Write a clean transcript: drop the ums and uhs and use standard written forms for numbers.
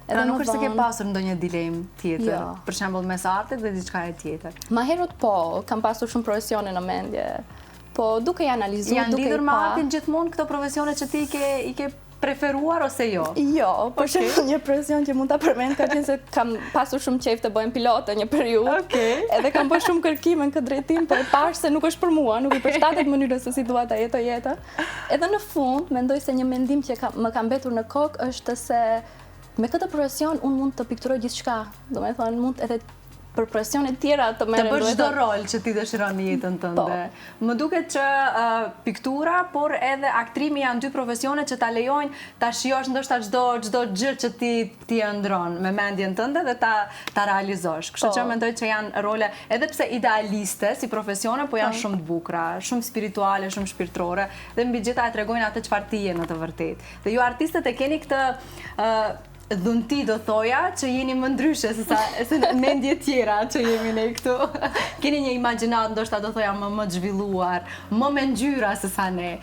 Nuk është se ke pasur ndonjë dilemë tjetër, për shembull mes artit dhe diçka e tjetër. Ma herët po, kam pasur shumë profesione në mendje, po duke i analizuar, janë lidhur me artin gjithmonë këto profesione që ti i ke preferuar ose jo? Jo, për shembull një profesion që mund ta përmend ka qenë se kam pasur shumë qejf të bëhem pilote një periudhë. Edhe kam bërë shumë kërkime në këtë drejtim, por e pash se nuk është për mua, nuk i përshtatet mënyrës se si dua ta jetoj jetën. Edhe në fund mendoj se një mendim që më ka mbetur në kokë është se me këtë profesion unë mund të pikturoj gjithçka. Domethënë mund edhe për profesione tjera të merrem. Të bësh çdo rol që ti dëshiron në jetën tënde. Më duket që piktura, por edhe aktrimi janë dy profesione që ta lejojnë ta shijosh ndoshta çdo gjë që ti e ndron me mendjen tënde dhe ta realizosh. Kështu që mendoj që janë role edhe pse idealiste si profesione, po janë shumë të bukura, shumë spirituale, shumë shpirtërore dhe mbi gjitha e tregojnë atë çfarë ti je në të vërtetë. Dhe ju artistët e keni këtë dhunti do thoja që jeni më ndryshe se mendje tjera që jemi ne këtu. Keni një imagjinat ndoshta do thoja më të zhvilluar, më me ngjyra se sa ne.